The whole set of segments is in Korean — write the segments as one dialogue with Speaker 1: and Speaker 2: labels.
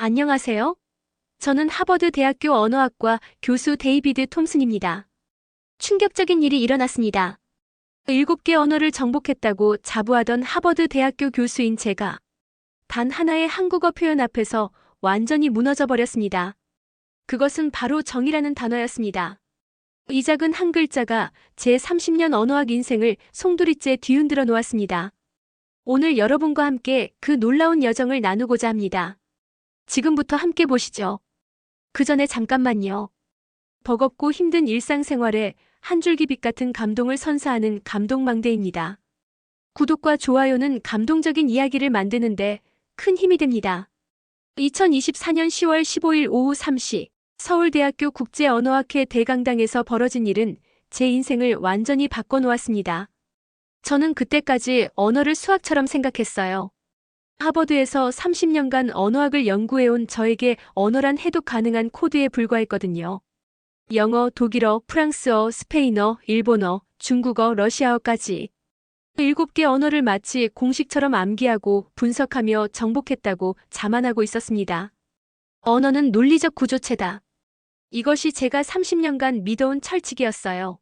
Speaker 1: 안녕하세요. 저는 하버드 대학교 언어학과 교수 데이비드 톰슨입니다. 충격적인 일이 일어났습니다. 7개 언어를 정복했다고 자부하던 하버드 대학교 교수인 제가 단 하나의 한국어 표현 앞에서 완전히 무너져 버렸습니다. 그것은 바로 정이라는 단어였습니다. 이 작은 한 글자가 제 30년 언어학 인생을 송두리째 뒤흔들어 놓았습니다. 오늘 여러분과 함께 그 놀라운 여정을 나누고자 합니다. 지금부터 함께 보시죠. 그 전에 잠깐만요. 버겁고 힘든 일상생활에 한 줄기 빛 같은 감동을 선사하는 감동망대입니다. 구독과 좋아요는 감동적인 이야기를 만드는데 큰 힘이 됩니다. 2024년 10월 15일 오후 3시 서울대학교 국제언어학회 대강당에서 벌어진 일은 제 인생을 완전히 바꿔놓았습니다. 저는 그때까지 언어를 수학처럼 생각했어요. 하버드에서 30년간 언어학을 연구해온 저에게 언어란 해독 가능한 코드에 불과했거든요. 영어, 독일어, 프랑스어, 스페인어, 일본어, 중국어, 러시아어까지 7개 언어를 마치 공식처럼 암기하고 분석하며 정복했다고 자만하고 있었습니다. 언어는 논리적 구조체다. 이것이 제가 30년간 믿어온 철칙이었어요.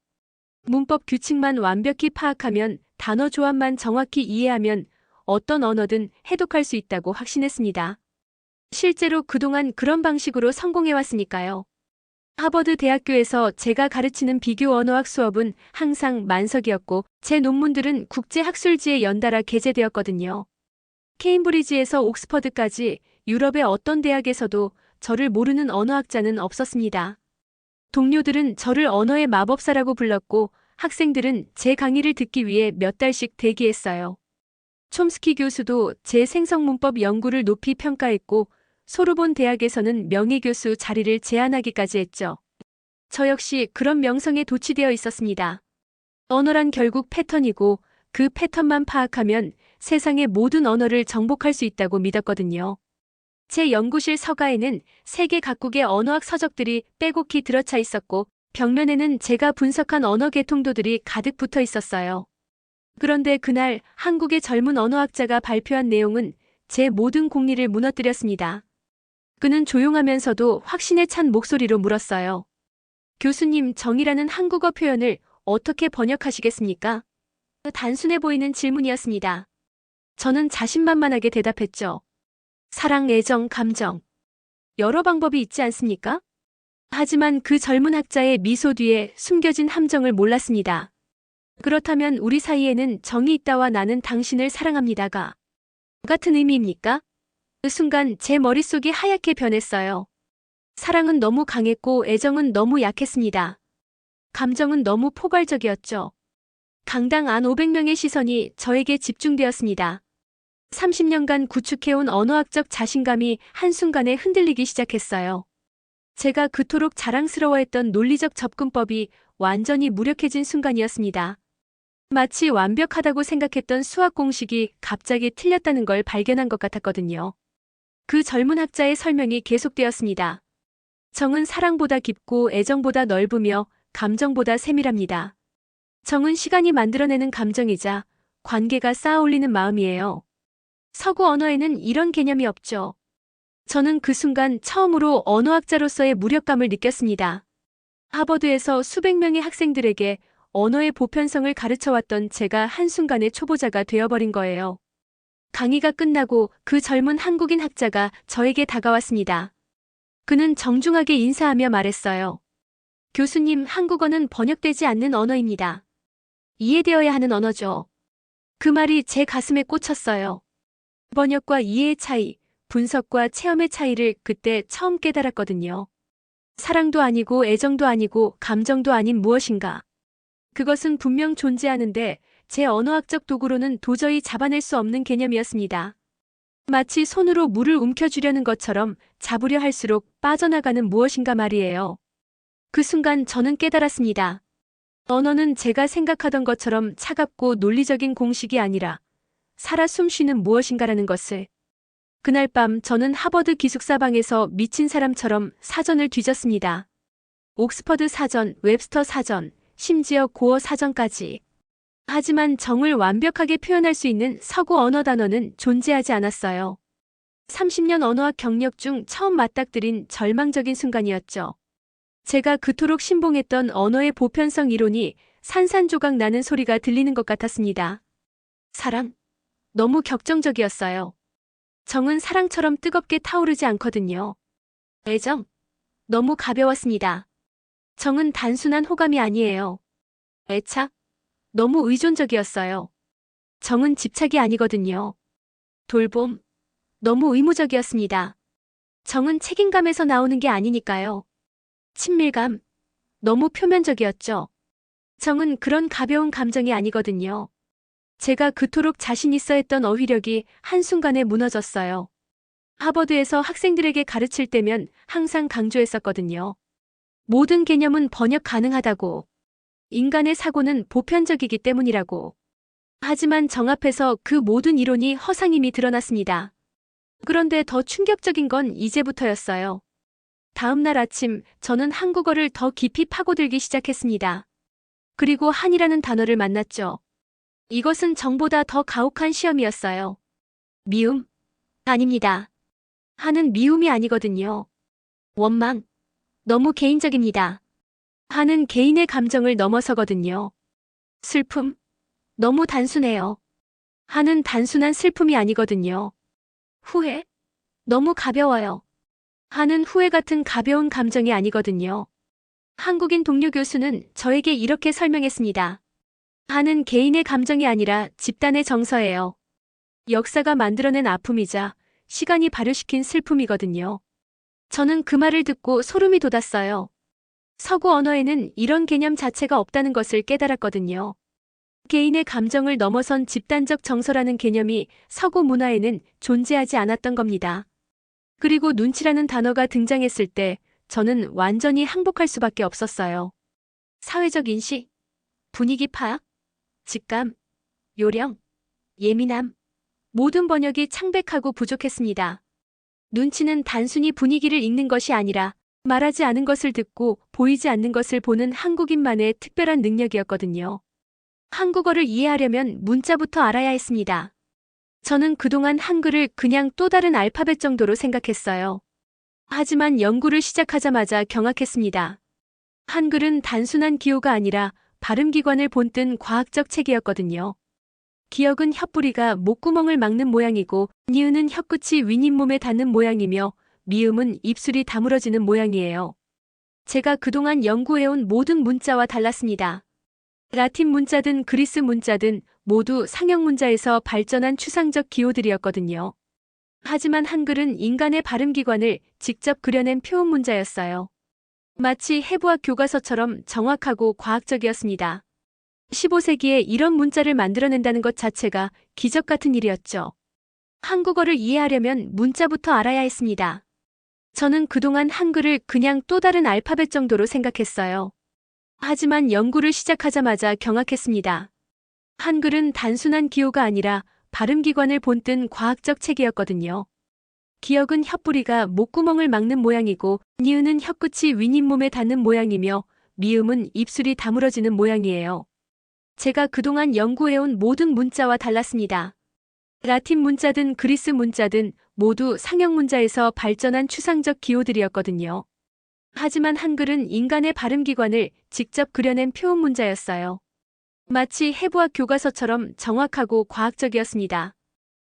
Speaker 1: 문법 규칙만 완벽히 파악하면, 단어 조합만 정확히 이해하면 어떤 언어든 해독할 수 있다고 확신했습니다. 실제로 그동안 그런 방식으로 성공해왔으니까요. 하버드 대학교에서 제가 가르치는 비교 언어학 수업은 항상 만석이었고 제 논문들은 국제학술지에 연달아 게재되었거든요. 케임브리지에서 옥스퍼드까지 유럽의 어떤 대학에서도 저를 모르는 언어학자는 없었습니다. 동료들은 저를 언어의 마법사라고 불렀고 학생들은 제 강의를 듣기 위해 몇 달씩 대기했어요. 촘스키 교수도 제 생성문법 연구를 높이 평가했고 소르본 대학에서는 명예교수 자리를 제안하기까지 했죠. 저 역시 그런 명성에 도취되어 있었습니다. 언어란 결국 패턴이고 그 패턴만 파악하면 세상의 모든 언어를 정복할 수 있다고 믿었거든요. 제 연구실 서가에는 세계 각국의 언어학 서적들이 빼곡히 들어차 있었고 벽면에는 제가 분석한 언어 개통도들이 가득 붙어 있었어요. 그런데 그날 한국의 젊은 언어학자가 발표한 내용은 제 모든 공리를 무너뜨렸습니다. 그는 조용하면서도 확신에 찬 목소리로 물었어요. 교수님, 정이라는 한국어 표현을 어떻게 번역하시겠습니까? 단순해 보이는 질문이었습니다. 저는 자신만만하게 대답했죠. 사랑, 애정, 감정. 여러 방법이 있지 않습니까? 하지만 그 젊은 학자의 미소 뒤에 숨겨진 함정을 몰랐습니다. 그렇다면 우리 사이에는 정이 있다와 나는 당신을 사랑합니다가 같은 의미입니까? 그 순간 제 머릿속이 하얗게 변했어요. 사랑은 너무 강했고 애정은 너무 약했습니다. 감정은 너무 포괄적이었죠. 강당 안 500명의 시선이 저에게 집중되었습니다. 30년간 구축해온 언어학적 자신감이 한순간에 흔들리기 시작했어요. 제가 그토록 자랑스러워했던 논리적 접근법이 완전히 무력해진 순간이었습니다. 마치 완벽하다고 생각했던 수학 공식이 갑자기 틀렸다는 걸 발견한 것 같았거든요. 그 젊은 학자의 설명이 계속되었습니다. 정은 사랑보다 깊고 애정보다 넓으며 감정보다 세밀합니다. 정은 시간이 만들어내는 감정이자 관계가 쌓아올리는 마음이에요. 서구 언어에는 이런 개념이 없죠. 저는 그 순간 처음으로 언어학자로서의 무력감을 느꼈습니다. 하버드에서 수백 명의 학생들에게 언어의 보편성을 가르쳐왔던 제가 한순간에 초보자가 되어버린 거예요. 강의가 끝나고 그 젊은 한국인 학자가 저에게 다가왔습니다. 그는 정중하게 인사하며 말했어요. 교수님, 한국어는 번역되지 않는 언어입니다. 이해되어야 하는 언어죠. 그 말이 제 가슴에 꽂혔어요. 번역과 이해의 차이, 분석과 체험의 차이를 그때 처음 깨달았거든요. 사랑도 아니고 애정도 아니고 감정도 아닌 무엇인가. 그것은 분명 존재하는데 제 언어학적 도구로는 도저히 잡아낼 수 없는 개념이었습니다. 마치 손으로 물을 움켜쥐려는 것처럼 잡으려 할수록 빠져나가는 무엇인가 말이에요. 그 순간 저는 깨달았습니다. 언어는 제가 생각하던 것처럼 차갑고 논리적인 공식이 아니라 살아 숨쉬는 무엇인가라는 것을. 그날 밤 저는 하버드 기숙사방에서 미친 사람처럼 사전을 뒤졌습니다. 옥스퍼드 사전, 웹스터 사전, 심지어 고어 사전까지. 하지만 정을 완벽하게 표현할 수 있는 서구 언어 단어는 존재하지 않았어요. 30년 언어학 경력 중 처음 맞닥뜨린 절망적인 순간이었죠. 제가 그토록 신봉했던 언어의 보편성 이론이 산산조각 나는 소리가 들리는 것 같았습니다. 사랑. 너무 격정적이었어요. 정은 사랑처럼 뜨겁게 타오르지 않거든요. 애정. 너무 가벼웠습니다. 정은 단순한 호감이 아니에요. 애착. 너무 의존적이었어요. 정은 집착이 아니거든요. 돌봄. 너무 의무적이었습니다. 정은 책임감에서 나오는 게 아니니까요. 친밀감. 너무 표면적이었죠. 정은 그런 가벼운 감정이 아니거든요. 제가 그토록 자신 있어 했던 어휘력이 한순간에 무너졌어요. 하버드에서 학생들에게 가르칠 때면 항상 강조했었거든요. 모든 개념은 번역 가능하다고. 인간의 사고는 보편적이기 때문이라고. 하지만 정 앞에서 그 모든 이론이 허상임이 드러났습니다. 그런데 더 충격적인 건 이제부터였어요. 다음 날 아침 저는 한국어를 더 깊이 파고들기 시작했습니다. 그리고 한이라는 단어를 만났죠. 이것은 정보다 더 가혹한 시험이었어요. 미움? 아닙니다. 한은 미움이 아니거든요. 원망? 너무 개인적입니다. 한은 개인의 감정을 넘어서거든요. 슬픔? 너무 단순해요. 한은 단순한 슬픔이 아니거든요. 후회? 너무 가벼워요. 한은 후회 같은 가벼운 감정이 아니거든요. 한국인 동료 교수는 저에게 이렇게 설명했습니다. 한은 개인의 감정이 아니라 집단의 정서예요. 역사가 만들어낸 아픔이자 시간이 발효시킨 슬픔이거든요. 저는 그 말을 듣고 소름이 돋았어요. 서구 언어에는 이런 개념 자체가 없다는 것을 깨달았거든요. 개인의 감정을 넘어선 집단적 정서라는 개념이 서구 문화에는 존재하지 않았던 겁니다. 그리고 눈치라는 단어가 등장했을 때 저는 완전히 항복할 수밖에 없었어요. 사회적 인식, 분위기 파악, 직감, 요령, 예민함, 모든 번역이 창백하고 부족했습니다. 눈치는 단순히 분위기를 읽는 것이 아니라 말하지 않은 것을 듣고 보이지 않는 것을 보는 한국인만의 특별한 능력이었거든요. 한국어를 이해하려면 문자부터 알아야 했습니다. 저는 그동안 한글을 그냥 또 다른 알파벳 정도로 생각했어요. 하지만 연구를 시작하자마자 경악했습니다. 한글은 단순한 기호가 아니라 발음기관을 본뜬 과학적 체계였거든요. 기역은 혓뿌리가 목구멍을 막는 모양이고 니은은 혀끝이 윗잇몸에 닿는 모양이며 미음은 입술이 다물어지는 모양이에요. 제가 그동안 연구해온 모든 문자와 달랐습니다. 라틴 문자든 그리스 문자든 모두 상형 문자에서 발전한 추상적 기호들이었거든요. 하지만 한글은 인간의 발음기관을 직접 그려낸 표현 문자였어요. 마치 해부학 교과서처럼 정확하고 과학적이었습니다. 15세기에 이런 문자를 만들어낸다는 것 자체가 기적 같은 일이었죠. 한국어를 이해하려면 문자부터 알아야 했습니다. 저는 그동안 한글을 그냥 또 다른 알파벳 정도로 생각했어요. 하지만 연구를 시작하자마자 경악했습니다. 한글은 단순한 기호가 아니라 발음기관을 본뜬 과학적 체계였거든요. 기역은 혓뿌리가 목구멍을 막는 모양이고 니은은 혀끝이 윗잇몸에 닿는 모양이며 미음은 입술이 다물어지는 모양이에요. 제가 그동안 연구해온 모든 문자와 달랐습니다. 라틴 문자든 그리스 문자든 모두 상형 문자에서 발전한 추상적 기호들이었거든요. 하지만 한글은 인간의 발음기관을 직접 그려낸 표현 문자였어요. 마치 해부학 교과서처럼 정확하고 과학적이었습니다.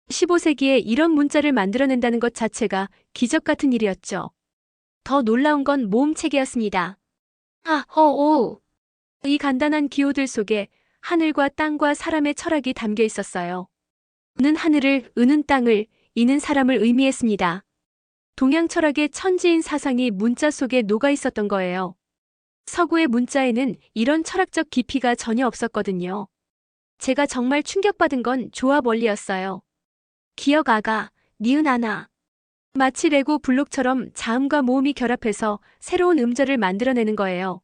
Speaker 1: 15세기에 이런 문자를 만들어낸다는 것 자체가 기적 같은 일이었죠. 더 놀라운 건 모음체계였습니다. 오. 이 간단한 기호들 속에 하늘과 땅과 사람의 철학이 담겨 있었어요. 는 하늘을, 은은 땅을, 이는 사람을 의미했습니다. 동양 철학의 천지인 사상이 문자 속에 녹아 있었던 거예요. 서구의 문자에는 이런 철학적 깊이가 전혀 없었거든요. 제가 정말 충격받은 건 조합 원리였어요. 기역 아가, 니은 아나. 마치 레고 블록처럼 자음과 모음이 결합해서 새로운 음절을 만들어내는 거예요.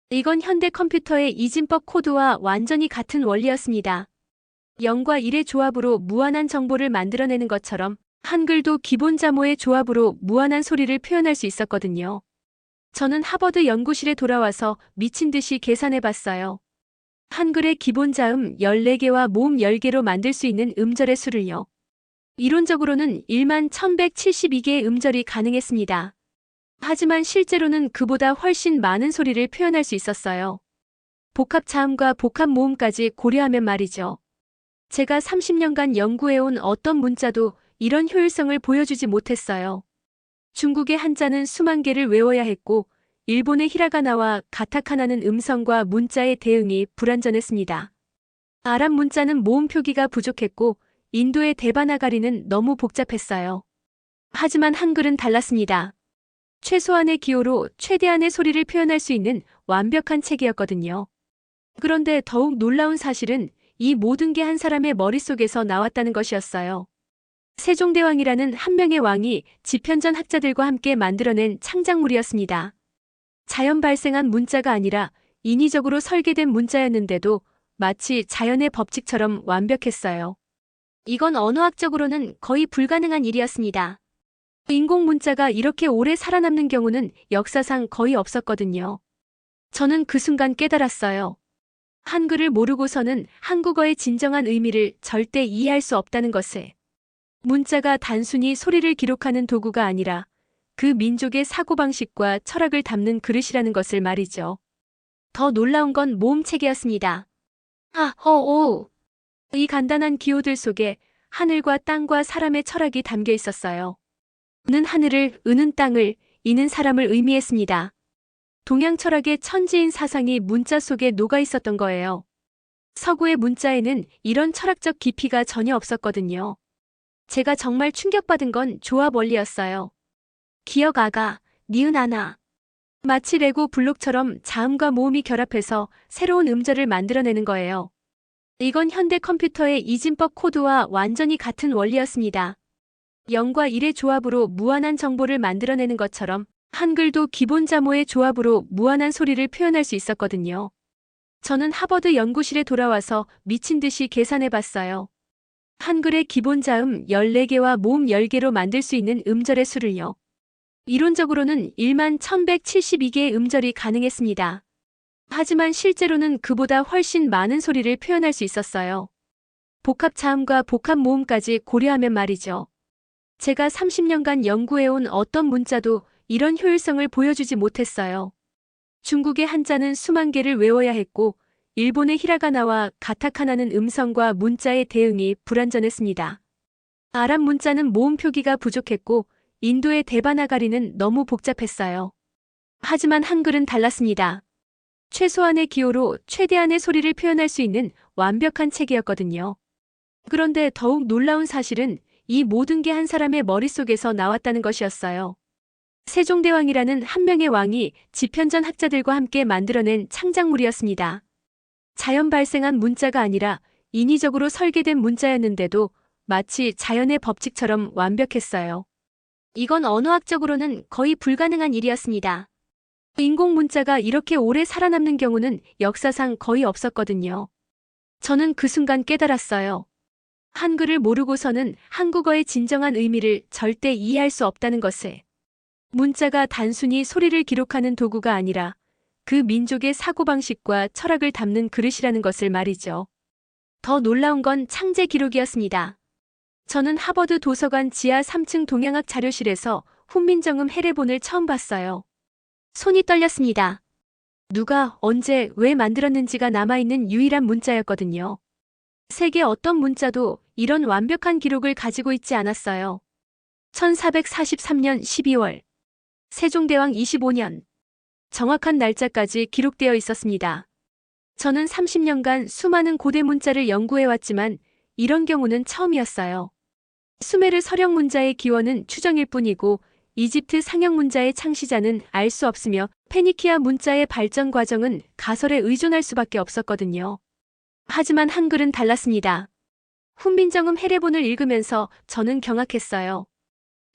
Speaker 1: 이건 현대 컴퓨터의 이진법 코드와 완전히 같은 원리였습니다. 0과 1의 조합으로 무한한 정보를 만들어내는 것처럼 한글도 기본 자모의 조합으로 무한한 소리를 표현할 수 있었거든요. 저는 하버드 연구실에 돌아와서 미친 듯이 계산해봤어요. 한글의 기본 자음 14개와 모음 10개로 만들 수 있는 음절의 수를요. 이론적으로는 1만 1172개의 음절이 가능했습니다. 하지만 실제로는 그보다 훨씬 많은 소리를 표현할 수 있었어요. 복합 자음과 복합 모음까지 고려하면 말이죠. 제가 30년간 연구해온 어떤 문자도 이런 효율성을 보여주지 못했어요. 중국의 한자는 수만 개를 외워야 했고, 일본의 히라가나와 가타카나는 음성과 문자의 대응이 불완전했습니다. 아랍 문자는 모음 표기가 부족했고, 인도의 데바나가리는 너무 복잡했어요. 하지만 한글은 달랐습니다. 최소한의 기호로 최대한의 소리를 표현할 수 있는 완벽한 체계였거든요. 그런데 더욱 놀라운 사실은 이 모든 게 한 사람의 머릿속에서 나왔다는 것이었어요. 세종대왕이라는 한 명의 왕이 집현전 학자들과 함께 만들어낸 창작물이었습니다. 자연 발생한 문자가 아니라 인위적으로 설계된 문자였는데도 마치 자연의 법칙처럼 완벽했어요. 이건 언어학적으로는 거의 불가능한 일이었습니다. 인공 문자가 이렇게 오래 살아남는 경우는 역사상 거의 없었거든요. 저는 그 순간 깨달았어요. 한글을 모르고서는 한국어의 진정한 의미를 절대 이해할 수 없다는 것을. 문자가 단순히 소리를 기록하는 도구가 아니라 그 민족의 사고방식과 철학을 담는 그릇이라는 것을 말이죠. 더 놀라운 건 모음체계였습니다. 오. 이 간단한 기호들 속에 하늘과 땅과 사람의 철학이 담겨 있었어요. 는 하늘을, 은은 땅을, 이는 사람을 의미했습니다. 동양 철학의 천지인 사상이 문자 속에 녹아 있었던 거예요. 서구의 문자에는 이런 철학적 깊이가 전혀 없었거든요. 제가 정말 충격받은 건 조합 원리였어요. 기역 아가, 니은 아나. 마치 레고 블록처럼 자음과 모음이 결합해서 새로운 음절을 만들어내는 거예요. 이건 현대 컴퓨터의 이진법 코드와 완전히 같은 원리였습니다. 0과 1의 조합으로 무한한 정보를 만들어내는 것처럼 한글도 기본 자모의 조합으로 무한한 소리를 표현할 수 있었거든요. 저는 하버드 연구실에 돌아와서 미친 듯이 계산해봤어요. 한글의 기본 자음 14개와 모음 10개로 만들 수 있는 음절의 수를요. 이론적으로는 1만 1172개의 음절이 가능했습니다. 하지만 실제로는 그보다 훨씬 많은 소리를 표현할 수 있었어요. 복합 자음과 복합 모음까지 고려하면 말이죠. 제가 30년간 연구해온 어떤 문자도 이런 효율성을 보여주지 못했어요. 중국의 한자는 수만 개를 외워야 했고, 일본의 히라가나와 가타카나는 음성과 문자의 대응이 불완전했습니다. 아랍 문자는 모음 표기가 부족했고, 인도의 데바나가리는 너무 복잡했어요. 하지만 한글은 달랐습니다. 최소한의 기호로 최대한의 소리를 표현할 수 있는 완벽한 체계였거든요. 그런데 더욱 놀라운 사실은 이 모든 게 한 사람의 머릿속에서 나왔다는 것이었어요. 세종대왕이라는 한 명의 왕이 집현전 학자들과 함께 만들어낸 창작물이었습니다. 자연 발생한 문자가 아니라 인위적으로 설계된 문자였는데도 마치 자연의 법칙처럼 완벽했어요. 이건 언어학적으로는 거의 불가능한 일이었습니다. 인공 문자가 이렇게 오래 살아남는 경우는 역사상 거의 없었거든요. 저는 그 순간 깨달았어요. 한글을 모르고서는 한국어의 진정한 의미를 절대 이해할 수 없다는 것을. 문자가 단순히 소리를 기록하는 도구가 아니라 그 민족의 사고방식과 철학을 담는 그릇이라는 것을 말이죠. 더 놀라운 건 창제 기록이었습니다. 저는 하버드 도서관 지하 3층 동양학 자료실에서 훈민정음 해례본을 처음 봤어요. 손이 떨렸습니다. 누가 언제 왜 만들었는지가 남아있는 유일한 문자였거든요. 세계 어떤 문자도 이런 완벽한 기록을 가지고 있지 않았어요. 1443년 12월, 세종대왕 25년, 정확한 날짜까지 기록되어 있었습니다. 저는 30년간 수많은 고대 문자를 연구해왔지만 이런 경우는 처음이었어요. 수메르 서령 문자의 기원은 추정일 뿐이고 이집트 상형 문자의 창시자는 알 수 없으며 페니키아 문자의 발전 과정은 가설에 의존할 수밖에 없었거든요. 하지만 한글은 달랐습니다. 훈민정음 해례본을 읽으면서 저는 경악했어요.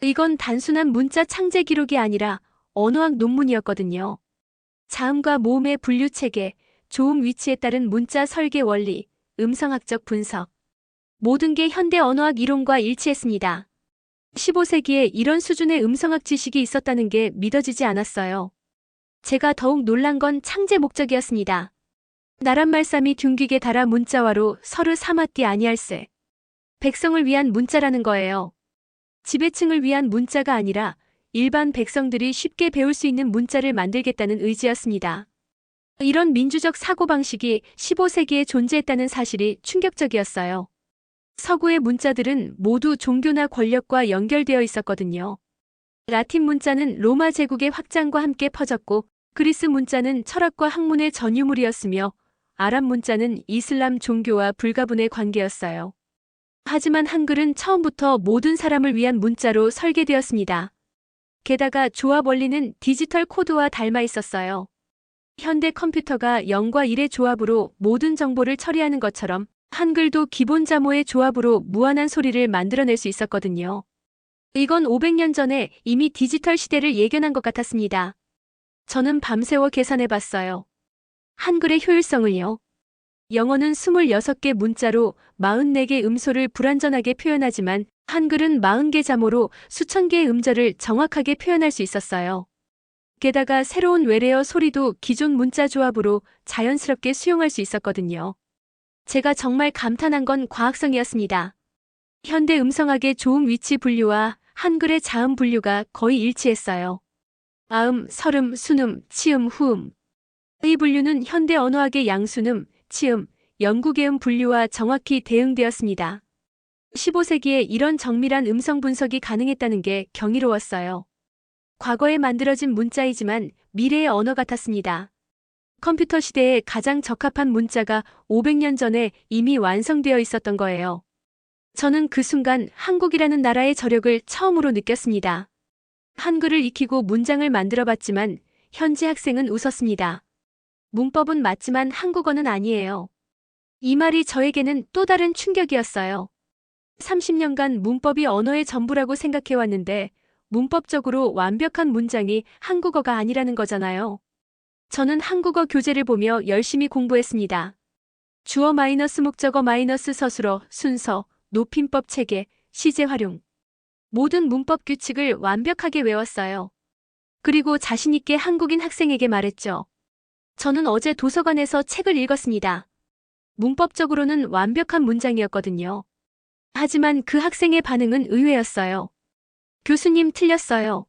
Speaker 1: 이건 단순한 문자 창제 기록이 아니라 언어학 논문이었거든요. 자음과 모음의 분류 체계, 조음 위치에 따른 문자 설계 원리, 음성학적 분석. 모든 게 현대 언어학 이론과 일치했습니다. 15세기에 이런 수준의 음성학 지식이 있었다는 게 믿어지지 않았어요. 제가 더욱 놀란 건 창제 목적이었습니다. 나란 말씀이 둥기게 달아 문자화로 서로 삼았디 아니할세. 백성을 위한 문자라는 거예요. 지배층을 위한 문자가 아니라 일반 백성들이 쉽게 배울 수 있는 문자를 만들겠다는 의지였습니다. 이런 민주적 사고방식이 15세기에 존재했다는 사실이 충격적이었어요. 서구의 문자들은 모두 종교나 권력과 연결되어 있었거든요. 라틴 문자는 로마 제국의 확장과 함께 퍼졌고, 그리스 문자는 철학과 학문의 전유물이었으며, 아랍 문자는 이슬람 종교와 불가분의 관계였어요. 하지만 한글은 처음부터 모든 사람을 위한 문자로 설계되었습니다. 게다가 조합 원리는 디지털 코드와 닮아 있었어요. 현대 컴퓨터가 0과 1의 조합으로 모든 정보를 처리하는 것처럼 한글도 기본 자모의 조합으로 무한한 소리를 만들어낼 수 있었거든요. 이건 500년 전에 이미 디지털 시대를 예견한 것 같았습니다. 저는 밤새워 계산해봤어요. 한글의 효율성을요. 영어는 26개 문자로 44개 음소를 불완전하게 표현하지만 한글은 40개 자모로 수천 개의 음절을 정확하게 표현할 수 있었어요. 게다가 새로운 외래어 소리도 기존 문자 조합으로 자연스럽게 수용할 수 있었거든요. 제가 정말 감탄한 건 과학성이었습니다. 현대 음성학의 조음 위치 분류와 한글의 자음 분류가 거의 일치했어요. 아음, 설음, 순음, 치음, 후음. 이 분류는 현대 언어학의 양순음, 치음, 영국의음 분류와 정확히 대응되었습니다. 15세기에 이런 정밀한 음성 분석이 가능했다는 게 경이로웠어요. 과거에 만들어진 문자이지만 미래의 언어 같았습니다. 컴퓨터 시대에 가장 적합한 문자가 500년 전에 이미 완성되어 있었던 거예요. 저는 그 순간 한국이라는 나라의 저력을 처음으로 느꼈습니다. 한글을 익히고 문장을 만들어봤지만 현지 학생은 웃었습니다. 문법은 맞지만 한국어는 아니에요. 이 말이 저에게는 또 다른 충격이었어요. 30년간 문법이 언어의 전부라고 생각해왔는데 문법적으로 완벽한 문장이 한국어가 아니라는 거잖아요. 저는 한국어 교재를 보며 열심히 공부했습니다. 주어 마이너스 목적어 마이너스 서술어, 순서, 높임법 체계, 시제 활용. 모든 문법 규칙을 완벽하게 외웠어요. 그리고 자신있게 한국인 학생에게 말했죠. 저는 어제 도서관에서 책을 읽었습니다. 문법적으로는 완벽한 문장이었거든요. 하지만 그 학생의 반응은 의외였어요. 교수님 틀렸어요.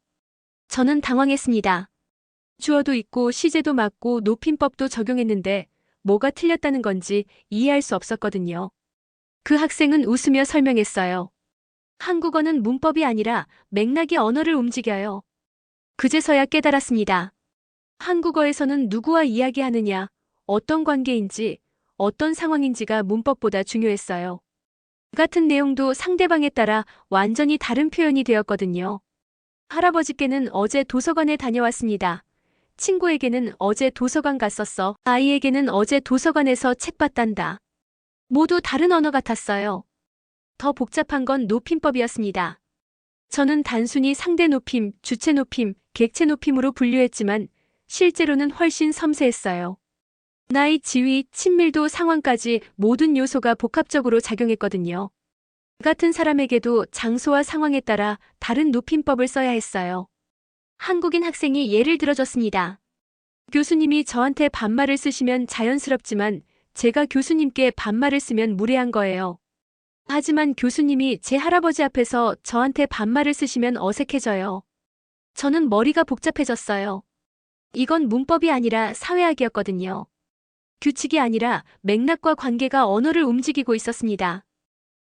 Speaker 1: 저는 당황했습니다. 주어도 있고 시제도 맞고 높임법도 적용했는데 뭐가 틀렸다는 건지 이해할 수 없었거든요. 그 학생은 웃으며 설명했어요. 한국어는 문법이 아니라 맥락이 언어를 움직여요. 그제서야 깨달았습니다. 한국어에서는 누구와 이야기하느냐, 어떤 관계인지, 어떤 상황인지가 문법보다 중요했어요. 같은 내용도 상대방에 따라 완전히 다른 표현이 되었거든요. 할아버지께는 어제 도서관에 다녀왔습니다. 친구에게는 어제 도서관 갔었어. 아이에게는 어제 도서관에서 책 봤단다. 모두 다른 언어 같았어요. 더 복잡한 건 높임법이었습니다. 저는 단순히 상대 높임, 주체 높임, 객체 높임으로 분류했지만 실제로는 훨씬 섬세했어요. 나이, 지위, 친밀도, 상황까지 모든 요소가 복합적으로 작용했거든요. 같은 사람에게도 장소와 상황에 따라 다른 높임법을 써야 했어요. 한국인 학생이 예를 들어줬습니다. 교수님이 저한테 반말을 쓰시면 자연스럽지만 제가 교수님께 반말을 쓰면 무례한 거예요. 하지만 교수님이 제 할아버지 앞에서 저한테 반말을 쓰시면 어색해져요. 저는 머리가 복잡해졌어요. 이건 문법이 아니라 사회학이었거든요. 규칙이 아니라 맥락과 관계가 언어를 움직이고 있었습니다.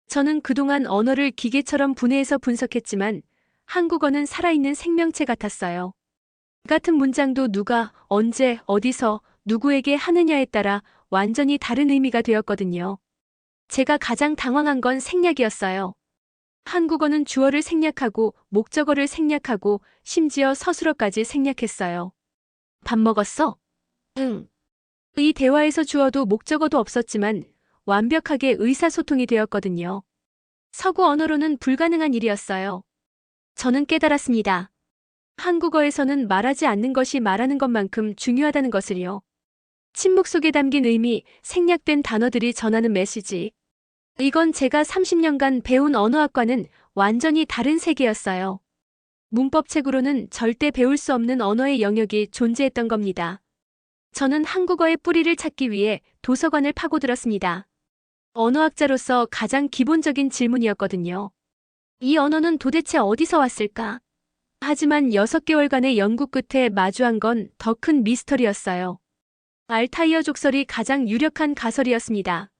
Speaker 1: 저는 그동안 언어를 기계처럼 분해해서 분석했지만 한국어는 살아있는 생명체 같았어요. 같은 문장도 누가, 언제, 어디서, 누구에게 하느냐에 따라 완전히 다른 의미가 되었거든요. 제가 가장 당황한 건 생략이었어요. 한국어는 주어를 생략하고 목적어를 생략하고 심지어 서술어까지 생략했어요. 밥 먹었어? 응. 이 대화에서 주어도 목적어도 없었지만 완벽하게 의사소통이 되었거든요. 서구 언어로는 불가능한 일이었어요. 저는 깨달았습니다. 한국어에서는 말하지 않는 것이 말하는 것만큼 중요하다는 것을요. 침묵 속에 담긴 의미, 생략된 단어들이 전하는 메시지. 이건 제가 30년간 배운 언어학과는 완전히 다른 세계였어요. 문법책으로는 절대 배울 수 없는 언어의 영역이 존재했던 겁니다. 저는 한국어의 뿌리를 찾기 위해 도서관을 파고들었습니다. 언어학자로서 가장 기본적인 질문이었거든요. 이 언어는 도대체 어디서 왔을까? 하지만 6개월간의 연구 끝에 마주한 건 더 큰 미스터리였어요. 알타이어 족설이 가장 유력한 가설이었습니다.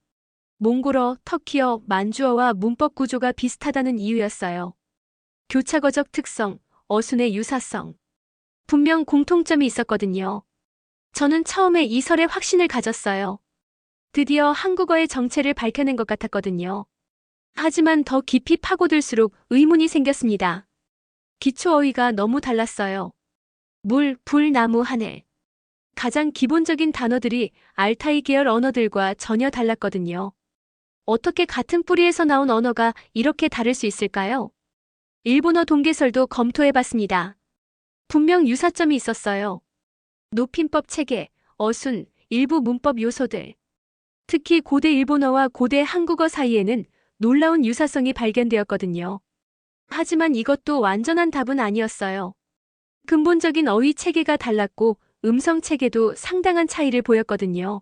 Speaker 1: 몽골어, 터키어, 만주어와 문법 구조가 비슷하다는 이유였어요. 교차거적 특성, 어순의 유사성. 분명 공통점이 있었거든요. 저는 처음에 이 설에 확신을 가졌어요. 드디어 한국어의 정체를 밝혀낸 것 같았거든요. 하지만 더 깊이 파고들수록 의문이 생겼습니다. 기초어휘가 너무 달랐어요. 물, 불, 나무, 하늘. 가장 기본적인 단어들이 알타이 계열 언어들과 전혀 달랐거든요. 어떻게 같은 뿌리에서 나온 언어가 이렇게 다를 수 있을까요? 일본어 동계설도 검토해봤습니다. 분명 유사점이 있었어요. 높임법 체계, 어순, 일부 문법 요소들. 특히 고대 일본어와 고대 한국어 사이에는 놀라운 유사성이 발견되었거든요. 하지만 이것도 완전한 답은 아니었어요. 근본적인 어휘 체계가 달랐고 음성 체계도 상당한 차이를 보였거든요.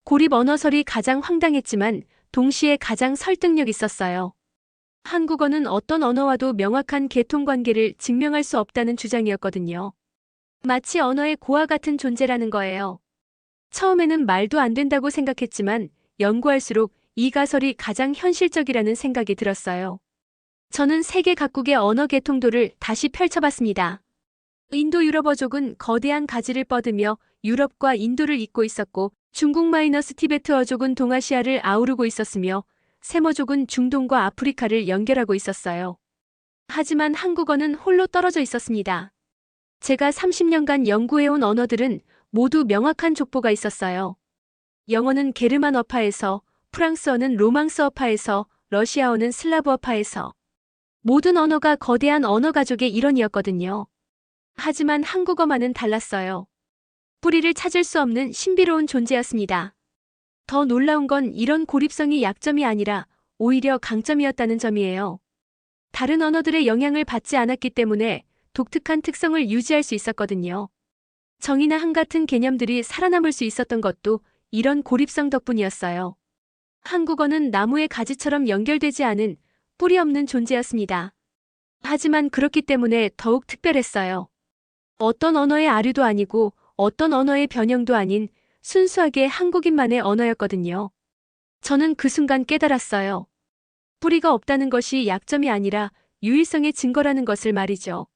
Speaker 1: 고립 언어설이 가장 황당했지만 동시에 가장 설득력 있었어요. 한국어는 어떤 언어와도 명확한 계통관계를 증명할 수 없다는 주장이었거든요. 마치 언어의 고와 같은 존재라는 거예요. 처음에는 말도 안 된다고 생각했지만 연구할수록 이 가설이 가장 현실적이라는 생각이 들었어요. 저는 세계 각국의 언어 계통도를 다시 펼쳐봤습니다. 인도 유럽어족은 거대한 가지를 뻗으며 유럽과 인도를 잇고 있었고 중국-티베트어족은 동아시아를 아우르고 있었으며 세머족은 중동과 아프리카를 연결하고 있었어요. 하지만 한국어는 홀로 떨어져 있었습니다. 제가 30년간 연구해온 언어들은 모두 명확한 족보가 있었어요. 영어는 게르만어파에서, 프랑스어는 로망스어파에서, 러시아어는 슬라브어파에서. 모든 언어가 거대한 언어 가족의 일원이었거든요. 하지만 한국어만은 달랐어요. 뿌리를 찾을 수 없는 신비로운 존재였습니다. 더 놀라운 건 이런 고립성이 약점이 아니라 오히려 강점이었다는 점이에요. 다른 언어들의 영향을 받지 않았기 때문에 독특한 특성을 유지할 수 있었거든요. 정의나 한 같은 개념들이 살아남을 수 있었던 것도 이런 고립성 덕분이었어요. 한국어는 나무의 가지처럼 연결되지 않은 뿌리 없는 존재였습니다. 하지만 그렇기 때문에 더욱 특별했어요. 어떤 언어의 아류도 아니고 어떤 언어의 변형도 아닌 순수하게 한국인만의 언어였거든요. 저는 그 순간 깨달았어요. 뿌리가 없다는 것이 약점이 아니라 유일성의 증거라는 것을 말이죠.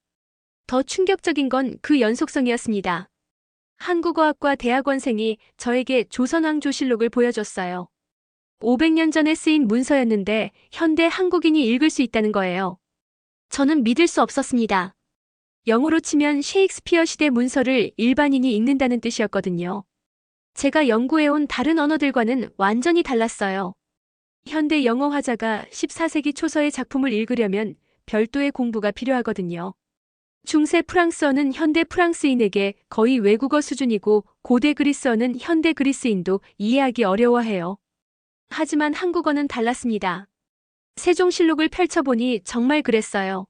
Speaker 1: 더 충격적인 건 그 연속성이었습니다. 한국어학과 대학원생이 저에게 조선왕조실록을 보여줬어요. 500년 전에 쓰인 문서였는데 현대 한국인이 읽을 수 있다는 거예요. 저는 믿을 수 없었습니다. 영어로 치면 셰익스피어 시대 문서를 일반인이 읽는다는 뜻이었거든요. 제가 연구해온 다른 언어들과는 완전히 달랐어요. 현대 영어 화자가 14세기 초서의 작품을 읽으려면 별도의 공부가 필요하거든요. 중세 프랑스어는 현대 프랑스인에게 거의 외국어 수준이고 고대 그리스어는 현대 그리스인도 이해하기 어려워해요. 하지만 한국어는 달랐습니다. 세종실록을 펼쳐보니 정말 그랬어요.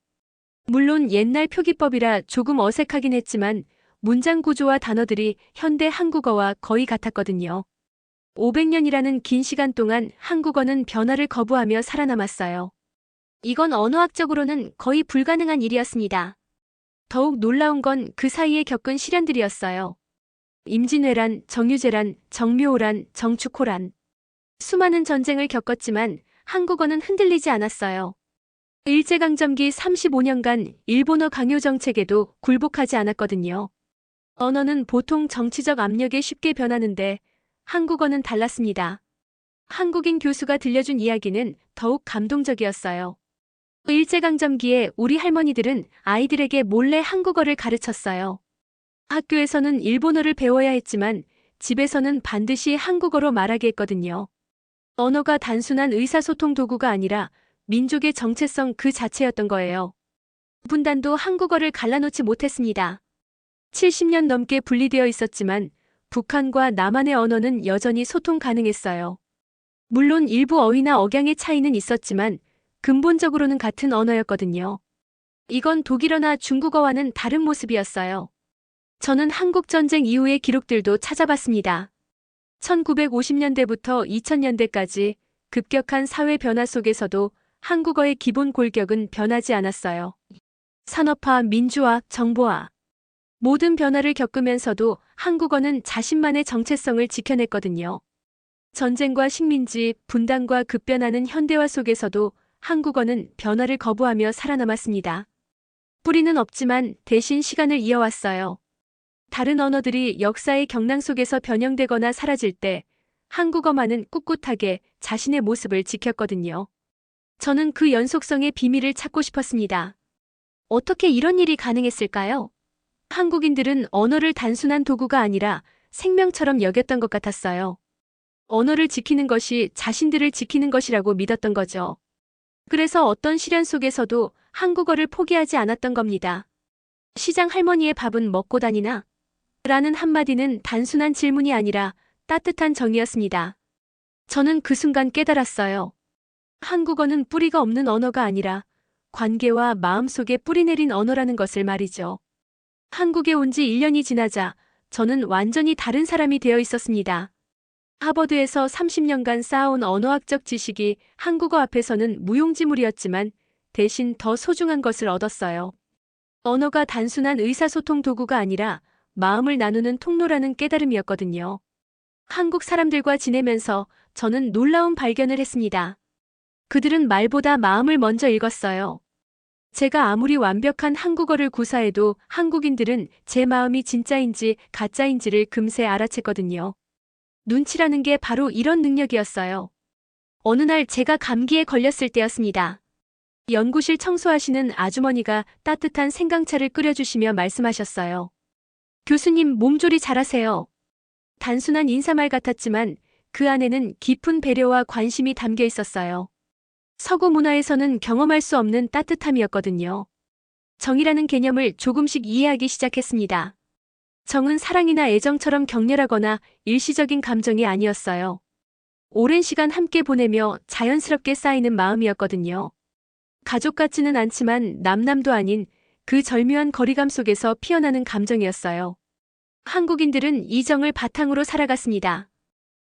Speaker 1: 물론 옛날 표기법이라 조금 어색하긴 했지만 문장 구조와 단어들이 현대 한국어와 거의 같았거든요. 500년이라는 긴 시간 동안 한국어는 변화를 거부하며 살아남았어요. 이건 언어학적으로는 거의 불가능한 일이었습니다. 더욱 놀라운 건 그 사이에 겪은 시련들이었어요. 임진왜란, 정유재란, 정묘호란, 정축호란. 수많은 전쟁을 겪었지만 한국어는 흔들리지 않았어요. 일제강점기 35년간 일본어 강요 정책에도 굴복하지 않았거든요. 언어는 보통 정치적 압력에 쉽게 변하는데 한국어는 달랐습니다. 한국인 교수가 들려준 이야기는 더욱 감동적이었어요. 일제강점기에 우리 할머니들은 아이들에게 몰래 한국어를 가르쳤어요. 학교에서는 일본어를 배워야 했지만 집에서는 반드시 한국어로 말하게 했거든요. 언어가 단순한 의사소통 도구가 아니라 민족의 정체성 그 자체였던 거예요. 분단도 한국어를 갈라놓지 못했습니다. 70년 넘게 분리되어 있었지만 북한과 남한의 언어는 여전히 소통 가능했어요. 물론 일부 어휘나 억양의 차이는 있었지만 근본적으로는 같은 언어였거든요. 이건 독일어나 중국어와는 다른 모습이었어요. 저는 한국전쟁 이후의 기록들도 찾아봤습니다. 1950년대부터 2000년대까지 급격한 사회 변화 속에서도 한국어의 기본 골격은 변하지 않았어요. 산업화, 민주화, 정보화. 모든 변화를 겪으면서도 한국어는 자신만의 정체성을 지켜냈거든요. 전쟁과 식민지, 분단과 급변하는 현대화 속에서도 한국어는 변화를 거부하며 살아남았습니다. 뿌리는 없지만 대신 시간을 이어왔어요. 다른 언어들이 역사의 경랑 속에서 변형되거나 사라질 때 한국어만은 꿋꿋하게 자신의 모습을 지켰거든요. 저는 그 연속성의 비밀을 찾고 싶었습니다. 어떻게 이런 일이 가능했을까요? 한국인들은 언어를 단순한 도구가 아니라 생명처럼 여겼던 것 같았어요. 언어를 지키는 것이 자신들을 지키는 것이라고 믿었던 거죠. 그래서 어떤 시련 속에서도 한국어를 포기하지 않았던 겁니다. 시장 할머니의 밥은 먹고 다니나? 라는 한마디는 단순한 질문이 아니라 따뜻한 정의였습니다. 저는 그 순간 깨달았어요. 한국어는 뿌리가 없는 언어가 아니라 관계와 마음속에 뿌리내린 언어라는 것을 말이죠. 한국에 온 지 1년이 지나자 저는 완전히 다른 사람이 되어 있었습니다. 하버드에서 30년간 쌓아온 언어학적 지식이 한국어 앞에서는 무용지물이었지만 대신 더 소중한 것을 얻었어요. 언어가 단순한 의사소통 도구가 아니라 마음을 나누는 통로라는 깨달음이었거든요. 한국 사람들과 지내면서 저는 놀라운 발견을 했습니다. 그들은 말보다 마음을 먼저 읽었어요. 제가 아무리 완벽한 한국어를 구사해도 한국인들은 제 마음이 진짜인지 가짜인지를 금세 알아챘거든요. 눈치라는 게 바로 이런 능력이었어요. 어느 날 제가 감기에 걸렸을 때였습니다. 연구실 청소하시는 아주머니가 따뜻한 생강차를 끓여주시며 말씀하셨어요. 교수님, 몸조리 잘하세요. 단순한 인사말 같았지만 그 안에는 깊은 배려와 관심이 담겨 있었어요. 서구 문화에서는 경험할 수 없는 따뜻함이었거든요. 정이라는 개념을 조금씩 이해하기 시작했습니다. 정은 사랑이나 애정처럼 격렬하거나 일시적인 감정이 아니었어요. 오랜 시간 함께 보내며 자연스럽게 쌓이는 마음이었거든요. 가족 같지는 않지만 남남도 아닌 그 절묘한 거리감 속에서 피어나는 감정이었어요. 한국인들은 이 정을 바탕으로 살아갔습니다.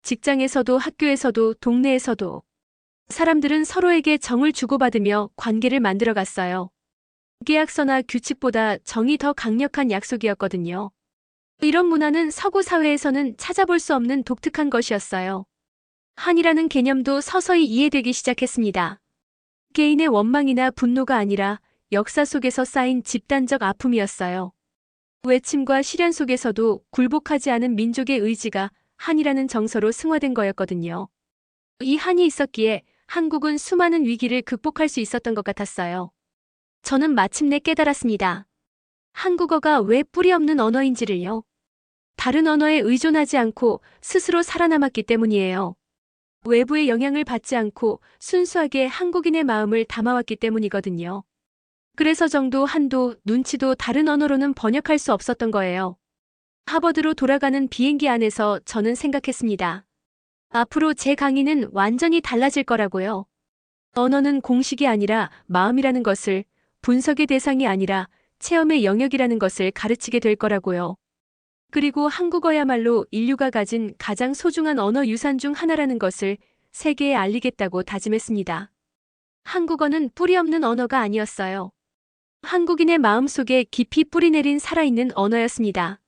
Speaker 1: 직장에서도 학교에서도 동네에서도 사람들은 서로에게 정을 주고받으며 관계를 만들어갔어요. 계약서나 규칙보다 정이 더 강력한 약속이었거든요. 이런 문화는 서구 사회에서는 찾아볼 수 없는 독특한 것이었어요. 한이라는 개념도 서서히 이해되기 시작했습니다. 개인의 원망이나 분노가 아니라 역사 속에서 쌓인 집단적 아픔이었어요. 외침과 시련 속에서도 굴복하지 않은 민족의 의지가 한이라는 정서로 승화된 거였거든요. 이 한이 있었기에 한국은 수많은 위기를 극복할 수 있었던 것 같았어요. 저는 마침내 깨달았습니다. 한국어가 왜 뿌리 없는 언어인지를요. 다른 언어에 의존하지 않고 스스로 살아남았기 때문이에요. 외부의 영향을 받지 않고 순수하게 한국인의 마음을 담아왔기 때문이거든요. 그래서 정도, 한도, 눈치도 다른 언어로는 번역할 수 없었던 거예요. 하버드로 돌아가는 비행기 안에서 저는 생각했습니다. 앞으로 제 강의는 완전히 달라질 거라고요. 언어는 공식이 아니라 마음이라는 것을, 분석의 대상이 아니라 체험의 영역이라는 것을 가르치게 될 거라고요. 그리고 한국어야말로 인류가 가진 가장 소중한 언어 유산 중 하나라는 것을 세계에 알리겠다고 다짐했습니다. 한국어는 뿌리 없는 언어가 아니었어요. 한국인의 마음속에 깊이 뿌리내린 살아있는 언어였습니다.